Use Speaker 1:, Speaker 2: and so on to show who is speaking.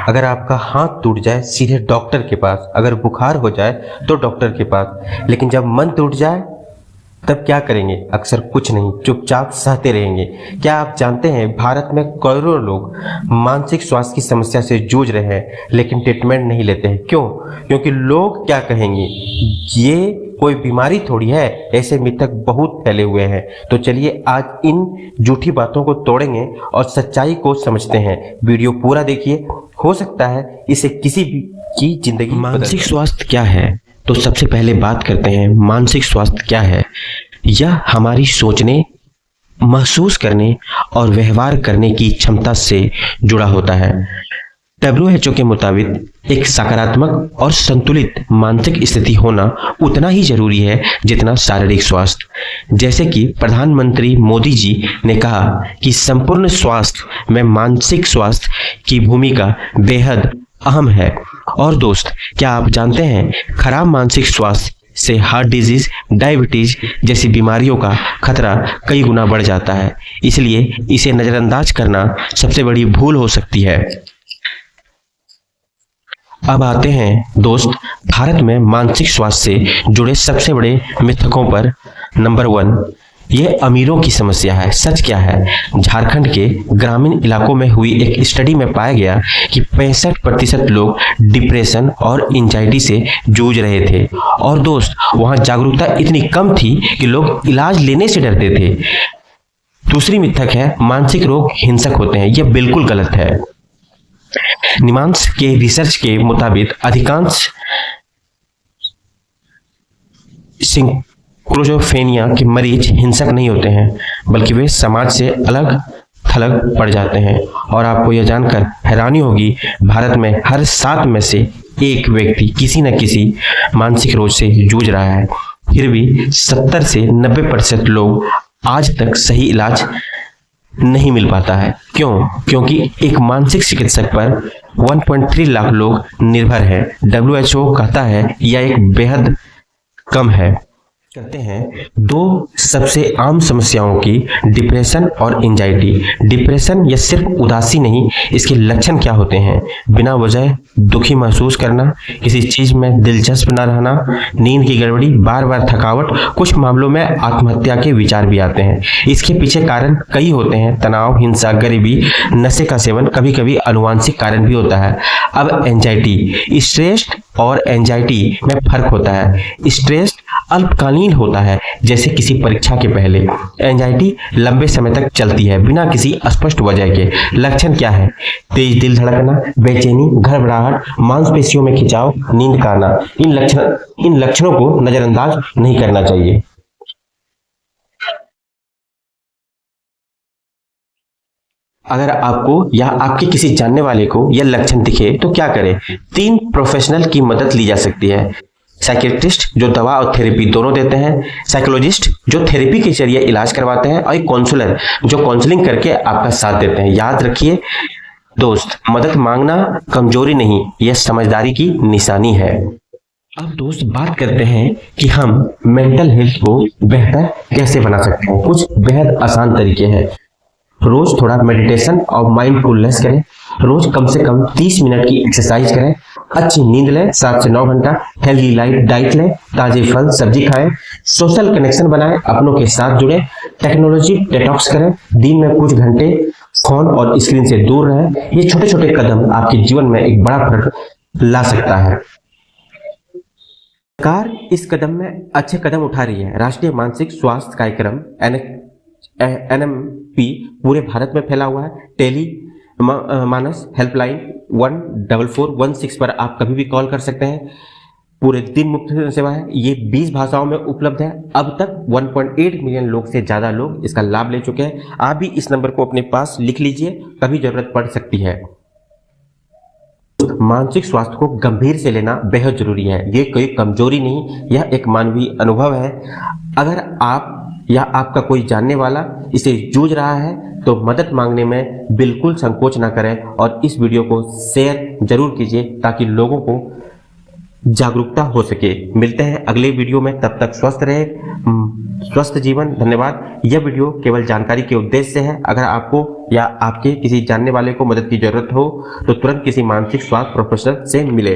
Speaker 1: अगर आपका हाथ टूट जाए सीधे डॉक्टर के पास, अगर बुखार हो जाए तो डॉक्टर के पास, लेकिन जब मन टूट जाए तब क्या करेंगे? अक्सर कुछ नहीं, चुपचाप सहते रहेंगे। क्या आप जानते हैं भारत में करोड़ों लोग मानसिक स्वास्थ्य की समस्या से जूझ रहे हैं लेकिन ट्रीटमेंट नहीं लेते हैं? क्यों? क्योंकि लोग क्या कहेंगे, ये कोई बीमारी थोड़ी है। ऐसे मिथक बहुत फैले हुए हैं। तो चलिए आज इन झूठी बातों को तोड़ेंगे और सच्चाई को समझते हैं। वीडियो पूरा देखिए, हो सकता है इसे किसी भी की जिंदगी।
Speaker 2: मानसिक स्वास्थ्य क्या है? तो सबसे पहले बात करते हैं मानसिक स्वास्थ्य क्या है। यह हमारी सोचने, महसूस करने और व्यवहार करने की क्षमता से जुड़ा होता है। WHO के मुताबिक एक सकारात्मक और संतुलित मानसिक स्थिति होना उतना ही जरूरी है जितना शारीरिक स्वास्थ्य। जैसे कि प्रधानमंत्री मोदी जी ने कहा कि संपूर्ण स्वास्थ्य में मानसिक स्वास्थ्य की भूमिका बेहद अहम है। और दोस्त, क्या आप जानते हैं खराब मानसिक स्वास्थ्य से हार्ट डिजीज, डायबिटीज जैसी बीमारियों का खतरा कई गुना बढ़ जाता है। इसलिए इसे नजरअंदाज करना सबसे बड़ी भूल हो सकती है। अब आते हैं दोस्त भारत में मानसिक स्वास्थ्य से जुड़े सबसे बड़े मिथकों पर। नंबर 1, ये अमीरों की समस्या है। सच क्या है? झारखंड के ग्रामीण इलाकों में हुई एक स्टडी में पाया गया कि 65% लोग डिप्रेशन और एंजाइटी से जूझ रहे थे। और दोस्त, वहां जागरूकता इतनी कम थी कि लोग इलाज लेने से डरते थे। दूसरी मिथक है मानसिक रोग हिंसक होते हैं। यह बिल्कुल गलत है। निमांस के रिसर्च के मुताबिक अधिकांश सिक्रोफेनिया के मरीज हिंसक नहीं होते हैं, बल्कि वे समाज से अलग थलग पड़ जाते हैं। और आपको यह जानकर हैरानी होगी, भारत में हर 7 में से एक व्यक्ति किसी न किसी मानसिक रोग से जूझ रहा है। फिर भी 70 से 90% लोग आज तक सही इलाज नहीं मिल पाता है। क्यों? क्योंकि एक मानसिक चिकित्सक पर 1.3 लाख लोग निर्भर हैं। WHO कहता है यह एक बेहद कम है। करते हैं 2 सबसे आम समस्याओं की, डिप्रेशन और एंजाइटी। डिप्रेशन यह सिर्फ उदासी नहीं, इसके लक्षण क्या होते हैं? बिना वजह दुखी महसूस करना, किसी चीज में दिलचस्प न रहना, नींद की गड़बड़ी, बार बार थकावट, कुछ मामलों में आत्महत्या के विचार भी आते हैं। इसके पीछे कारण कई होते हैं, तनाव, हिंसा, गरीबी, नशे का सेवन, कभी कभी अनुवांशिक कारण भी होता है। अब एंजाइटी, स्ट्रेस और एंजाइटी में फर्क होता है। स्ट्रेस अल्पकालीन होता है, जैसे किसी परीक्षा के पहले। एंजाइटी लंबे समय तक चलती है बिना किसी स्पष्ट वजह के। लक्षण क्या है? तेज दिल धड़कना, बेचैनी, घबराहट, मांसपेशियों में खिंचाव, नींद का आना। इन लक्षणों को नजरअंदाज नहीं करना चाहिए। अगर आपको या आपके किसी जानने वाले को यह लक्षण दिखे तो क्या करें? 3 प्रोफेशनल की मदद ली जा सकती है। साइकियाट्रिस्ट जो दवा और थेरेपी दोनों देते हैं, साइकोलॉजिस्ट जो थेरेपी के जरिए इलाज करवाते हैं, और एक काउंसलर जो काउंसलिंग करके आपका साथ देते हैं। याद रखिए दोस्त, मदद मांगना कमजोरी नहीं, यह समझदारी की निशानी है। अब दोस्त बात करते हैं कि हम मेंटल हेल्थ को बेहतर कैसे बना सकते हैं। कुछ बेहद आसान तरीके हैं। रोज थोड़ा मेडिटेशन और माइंडफुलनेस करें। रोज कम से कम 30 मिनट की एक्सरसाइज करें। अच्छी नींद लें, 7 से 9 घंटा। हेल्दी डाइट लें, ताजे फल सब्जी खाएं। सोशल कनेक्शन बनाएं, अपनों के साथ जुड़ें। टेक्नोलॉजी डिटॉक्स करें। दिन में कुछ घंटे फोन और स्क्रीन से दूर रहें। ये छोटे छोटे कदम आपके जीवन में एक बड़ा फर्क ला सकता है। सरकार इस कदम में अच्छे कदम उठा रही है। राष्ट्रीय मानसिक स्वास्थ्य कार्यक्रम NMP पूरे भारत में फैला हुआ है। टेली मानस हेल्पलाइन 14416 पर आप कभी भी कॉल कर सकते हैं। पूरे दिन मुफ्त सेवा है। ये 20 भाषाओं में उपलब्ध है। अब तक 1.8 मिलियन लोग से ज्यादा लोग इसका लाभ ले चुके हैं। आप भी इस नंबर को अपने पास लिख लीजिए, कभी जरूरत पड़ सकती है। मानसिक स्वास्थ्य को गंभीर से लेना बेहद जरूरी है। ये कोई कमजोरी नहीं, यह एक मानवीय अनुभव है। अगर आप या आपका कोई जानने वाला इसे जूझ रहा है तो मदद मांगने में बिल्कुल संकोच ना करें और इस वीडियो को शेयर जरूर कीजिए ताकि लोगों को
Speaker 1: जागरूकता हो सके। मिलते हैं अगले वीडियो में, तब तक स्वस्थ रहे, स्वस्थ जीवन। धन्यवाद। यह वीडियो केवल जानकारी के उद्देश्य से है। अगर आपको या आपके किसी जानने वाले को मदद की जरूरत हो तो तुरंत किसी मानसिक स्वास्थ्य प्रोफेशनल से मिले।